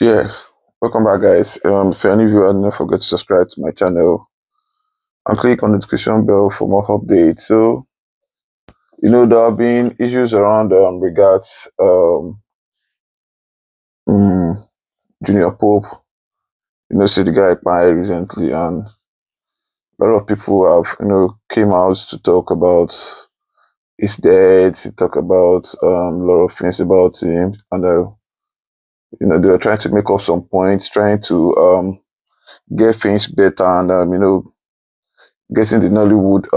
Yeah, welcome back, guys. If you're any viewer, don't forget to subscribe to my channel and click on the notification bell for more updates. So, there have been issues around regards um Junior Pope. See the guy expired recently, and a lot of people have came out to talk about his death, to talk about a lot of things about him, and they were trying to make up some points, trying to get things better, and getting the Nollywood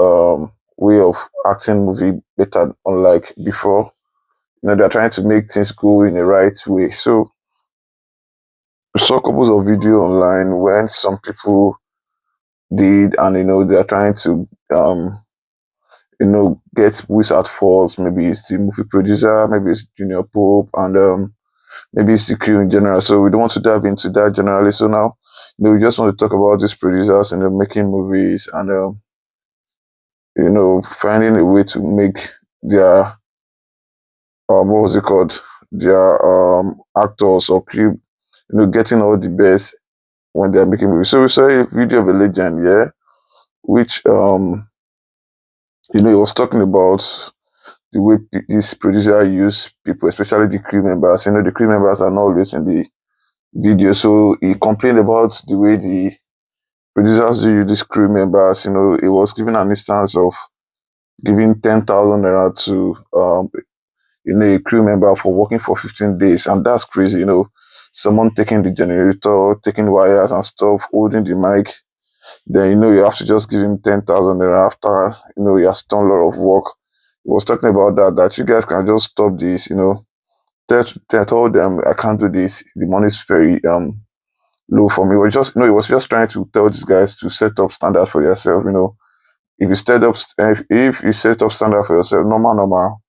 way of acting movie better, unlike before. They're trying to make things go in the right way. So we saw couples of video online when some people did, and they're trying to get who's at fault. Maybe it's the movie producer, maybe it's Junior Pope, and maybe it's the crew in general. So we don't want to dive into that generally. So now, we just want to talk about these producers and making movies and finding a way to make their what was it called? Their actors or crew, getting all the best when they're making movies. So we saw a video of a legend, yeah, which he was talking about the way this producer use people, especially the crew members. The crew members are not always in the video. So he complained about the way the producers do use these crew members. He was giving an instance of giving 10,000 naira to a crew member for working for 15 days, and that's crazy. Someone taking the generator, taking wires and stuff, holding the mic. Then you have to just give him 10,000 naira after he has done a lot of work. He was talking about that you guys can just stop this. Told them I can't do this. The money is very low for me. It was just he was just trying to tell these guys to set up standards for yourself. If you set up if you set up standard for yourself, normal,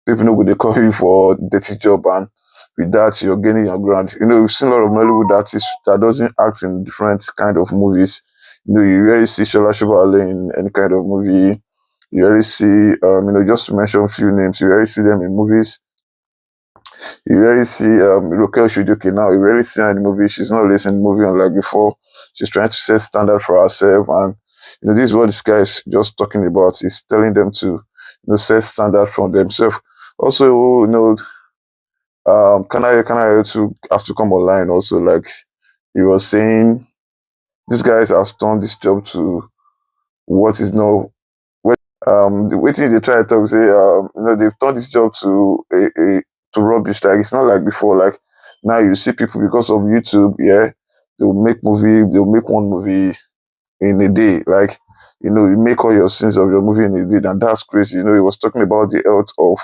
people know they call you for dirty job, and with that you're gaining your ground. We've seen a lot of Nollywood artists that doesn't act in different kind of movies. You rarely see Shola Shobale in any kind of movie. You rarely see just to mention a few names, you rarely see them in movies. You rarely see Rokel Shujuki now. You rarely see her in the movie. She's not always in the movie unlike before. She's trying to set standard for herself, and this is what this guy is just talking about. He's telling them to set standard from themselves. Also, Kanayo to have to come online also, like he was saying, these guys have turned this job to what is no the waiting they try to talk say they've turned this job to a to rubbish. Like it's not like before. Like now you see people because of YouTube, yeah, they'll make one movie in a day. Like you make all your sins of your movie in a day, and that's crazy. He was talking about the health of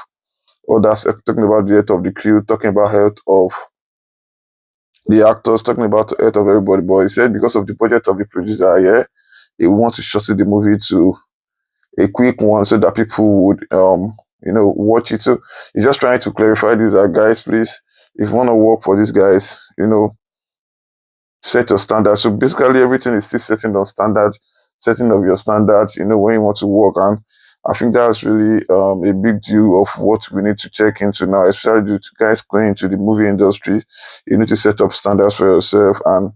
others, talking about the health of the crew, talking about health of the actors, talking about the health of everybody. But he said because of the budget of the producer, yeah, they want to shorten the movie to a quick one so that people would watch it. So he's just trying to clarify this, guys, please, if you want to work for these guys, set your standards. So basically everything is still setting on standard, setting of your standards, when you want to work. And I think that's really a big deal of what we need to check into now, especially due to guys going into the movie industry. You need to set up standards for yourself. And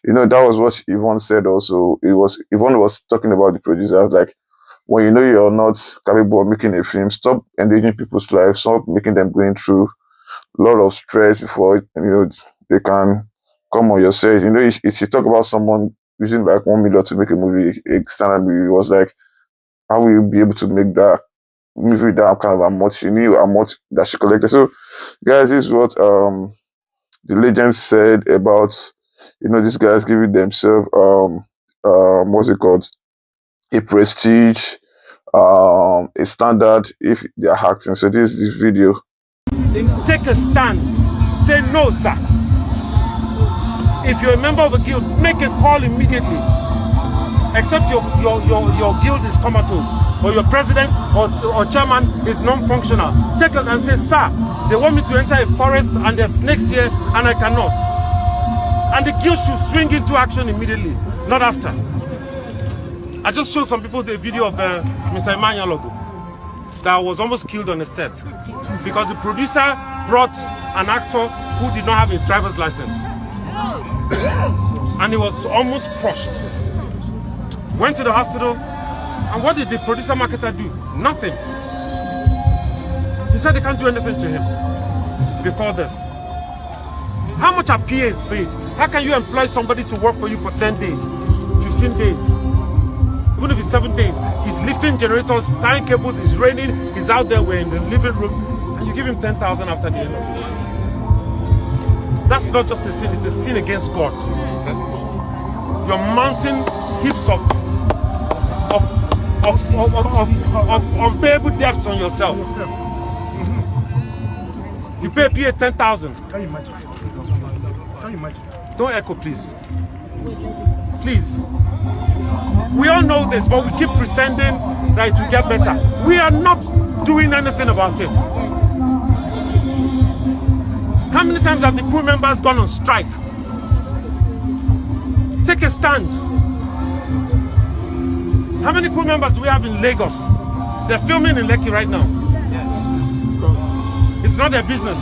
that was what Yvonne said also. Yvonne was talking about the producers, like when you're not capable of making a film, stop endangering people's lives, stop making them going through a lot of stress before they can come on your set. If you talk about someone using like 1 million to make a movie, a standard movie, was like, how will you be able to make that movie that kind of amount? You knew how much that she collected. So, guys, this is what the legend said about these guys giving themselves what's it called, a prestige, a standard if they are acting. So this video. Take a stand. Say no, sir. If you're a member of a guild, make a call immediately. Except your guild is comatose, or your president or chairman is non-functional. Take it and say, sir, they want me to enter a forest and there's snakes here and I cannot. And the guild should swing into action immediately, not after. I just showed some people the video of Mr. Emmanuel Logo that was almost killed on the set because the producer brought an actor who did not have a driver's license. And he was almost crushed. Went to the hospital, and what did the producer marketer do? Nothing. He said they can't do anything to him before this. How much are PAs paid? How can you employ somebody to work for you for 10 days, 15 days? Even if it's 7 days, he's lifting generators, tying cables, it's raining, he's out there, we're in the living room, and you give him 10,000 after the end of the day. That's not just a sin, it's a sin against God. You're mounting heaps of unpayable debts on yourself. You pay PA 10,000. Can you imagine? Can you imagine? Don't echo, please. Please. We all know this, but we keep pretending that it will get better. We are not doing anything about it. How many times have the crew members gone on strike? Take a stand. How many crew members do we have in Lagos? They're filming in Lekki right now. It's not their business.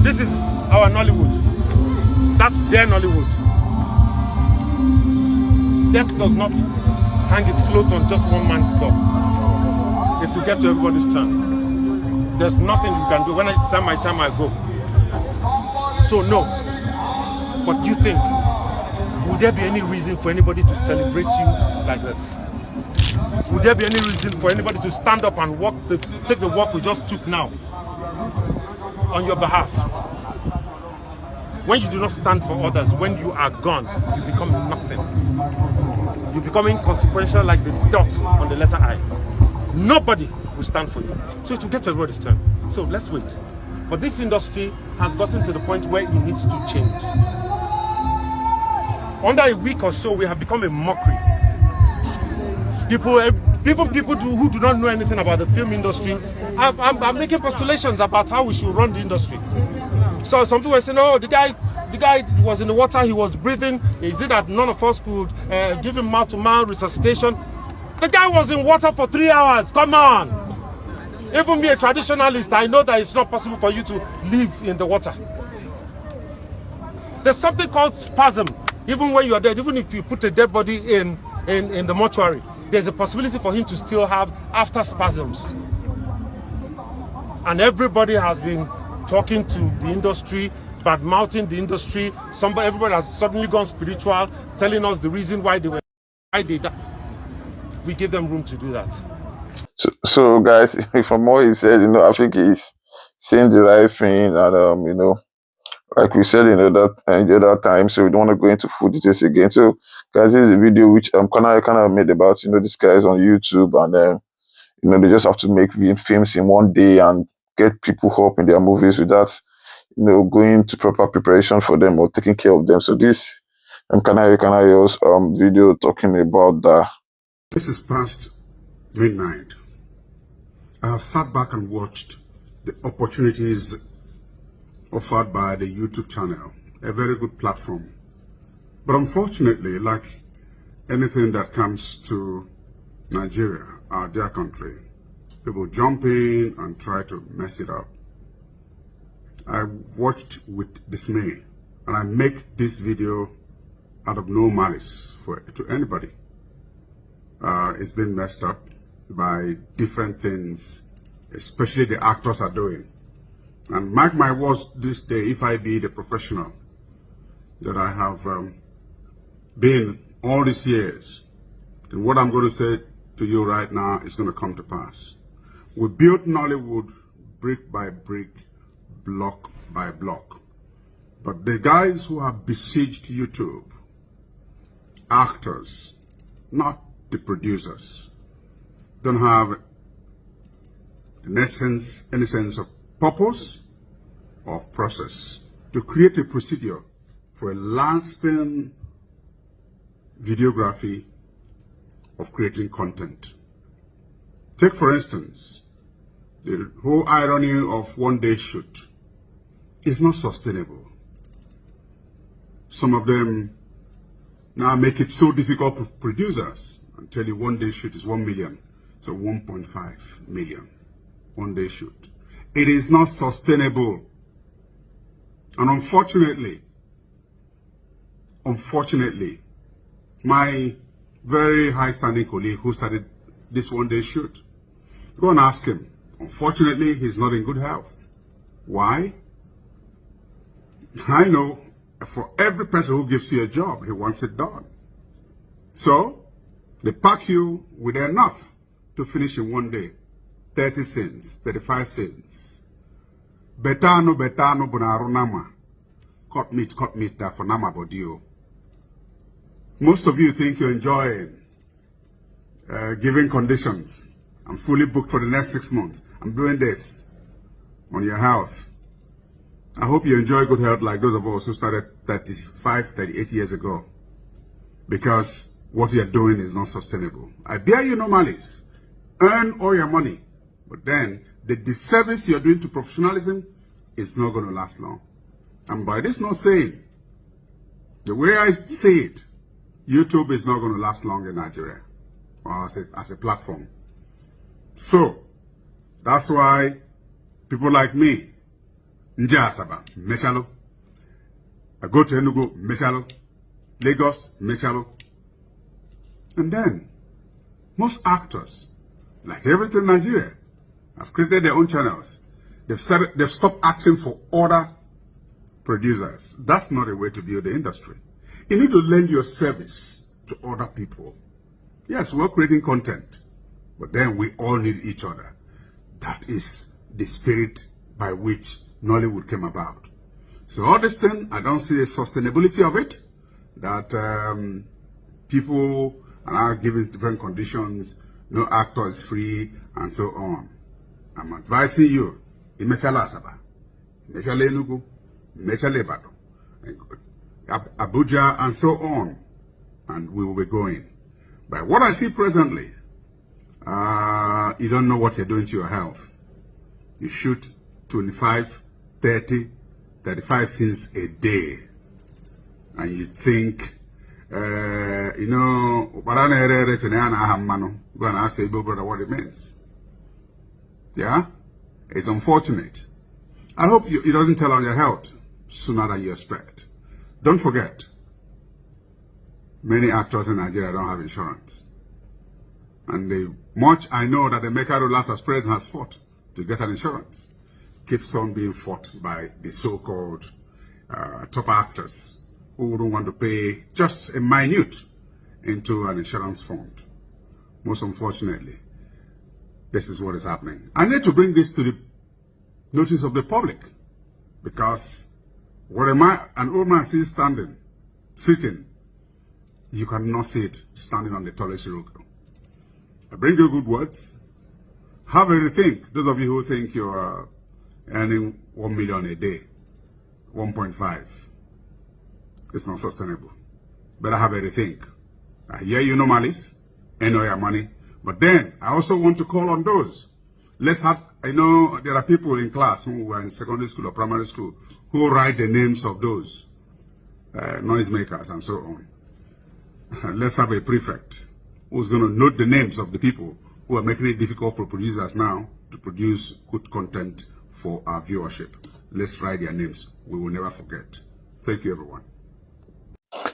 This is our Nollywood. That's their Nollywood. Death does not hang its clothes on just one man's door. It will get to everybody's turn. There's nothing you can do. When it's time, I go. So no. But you think, would there be any reason for anybody to celebrate you like this? Would there be any reason for anybody to stand up and take the walk we just took now on your behalf? When you do not stand for others, when you are gone, you become nothing. You become inconsequential like the dot on the letter I. Nobody will stand for you. So it will get to everybody's turn. So let's wait. But this industry has gotten to the point where it needs to change. Under a week or so, we have become a mockery. People who do not know anything about the film industry are making postulations about how we should run the industry. So some people were saying, oh, the guy was in the water, he was breathing. Is it that none of us could give him mouth-to-mouth resuscitation? The guy was in water for 3 hours. Come on. Even me, a traditionalist, I know that it's not possible for you to live in the water. There's something called spasm. Even when you are dead, even if you put a dead body in the mortuary, there's a possibility for him to still have after spasms. And everybody has been talking to the industry, bad-mouthing the industry. Everybody has suddenly gone spiritual, telling us the reason why they died. We give them room to do that. So guys, from what he said, I think he's saying the right thing, and like we said in the other time, so we don't want to go into full details again. So guys, this is a video which Kanayo kind of made about this guys on YouTube, and they just have to make films in one day and get people up in their movies without going to proper preparation for them or taking care of them. So this Kanayo's video talking about that. This is past midnight. I have sat back and watched the opportunities offered by the YouTube channel, a very good platform. But unfortunately, like anything that comes to Nigeria, our dear country, people jump in and try to mess it up. I watched with dismay, and I make this video out of no malice to anybody. It's been messed up by different things, especially the actors are doing. And mark my words this day, if I be the professional that I have been all these years, then what I'm going to say to you right now is going to come to pass. We built Nollywood brick by brick, block by block. But the guys who have besieged YouTube, actors, not the producers, don't have any sense of purpose or process to create a procedure for a lasting videography of creating content. Take, for instance, the whole irony of one-day shoot is not sustainable. Some of them now make it so difficult for producers and tell you one-day shoot is 1 million, so 1.5 million one-day shoot. It is not sustainable. And unfortunately, unfortunately, my very high-standing colleague who started this one-day shoot, go and ask him. Unfortunately, he's not in good health. Why? I know for every person who gives you a job, he wants it done. So, they pack you with enough to finish in one day. 30 cents, 35 cents. Betano bunarunama. Cut meat, that for nama bodio. Most of you think you're enjoying giving conditions. I'm fully booked for the next 6 months. I'm doing this on your health. I hope you enjoy good health like those of us who started 35, 38 years ago. Because what you're doing is not sustainable. I dare you no malice. Earn all your money. But then, the disservice you're doing to professionalism is not going to last long. And by this not saying, the way I say it, YouTube is not going to last long in Nigeria. Or as a platform. So, that's why people like me, Njasaba, Mechalo. I go to Enugu, Mechalo. Lagos, Mechalo. And then, most actors, like everything in Nigeria, have created their own channels. They've stopped acting for other producers. That's not a way to build the industry. You need to lend your service to other people. Yes, we're creating content, but then we all need each other. That is the spirit by which Nollywood came about. So all this thing, I don't see the sustainability of it, that people are given different conditions, no actor is free, and so on. I'm advising you, Imechala Asaba, Imechala Enugu, Imechala Ibadan, Abuja, and so on, and we will be going. But what I see presently, you don't know what you're doing to your health. You shoot 25, 30, 35 scenes a day. And you think, go and ask your brother what it means. Yeah? It's unfortunate. I hope it doesn't tell on your health sooner than you expect. Don't forget, many actors in Nigeria don't have insurance. And much I know that the Mekarulas as president has fought to get an insurance keeps on being fought by the so-called top actors who wouldn't want to pay just a minute into an insurance fund. Most unfortunately, this is what is happening. I need to bring this to the notice of the public, because what am I, an old man sees sitting, you cannot see it standing on the tallest rock. I bring you good words. Have a rethink. Those of you who think you are earning 1 million a day, 1.5, it's not sustainable. Better have a rethink. I hear you no malice, earn all your money. But then, I also want to call on those. I know there are people in class who were in secondary school or primary school who write the names of those noisemakers and so on. Let's have a prefect who's going to note the names of the people who are making it difficult for producers now to produce good content for our viewership. Let's write their names. We will never forget. Thank you, everyone.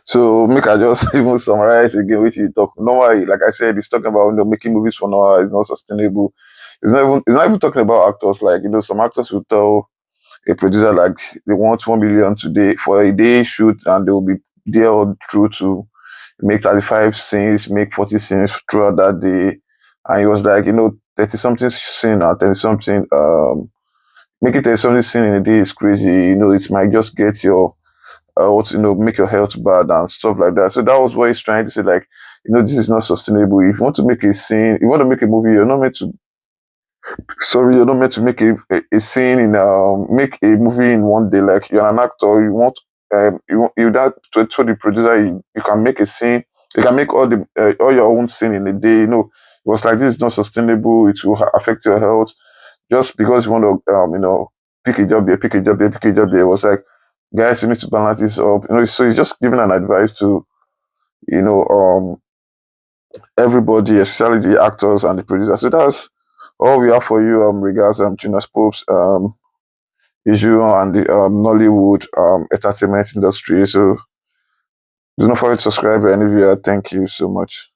So make I just even summarize again which you talk. Normally, like I said, it's talking about making movies for now is not sustainable. It's not even talking about actors. Like some actors will tell a producer like they want 1 million today for a day shoot, and they will be there all through to make 35 scenes, make 40 scenes throughout that day. And it was like 30 something scene or 30 something making 30 something scene in a day is crazy. It might just get your make your health bad and stuff like that. So that was what he's trying to say, like, this is not sustainable. If you want to make a scene, if you want to make a movie, you're not meant to make a scene make a movie in one day. Like, you're an actor, you want that to the producer, you can make a scene, you can make all your own scene in a day. It was like, this is not sustainable, it will affect your health. Just because you want to pick a job there, pick a job there, pick a job there. It was like, guys, you need to balance this up. So he's just giving an advice to, everybody, especially the actors and the producers. So that's all we have for you regards JNR Pope's issue and the Nollywood entertainment industry. So Do not forget to subscribe, and if you are, thank you so much.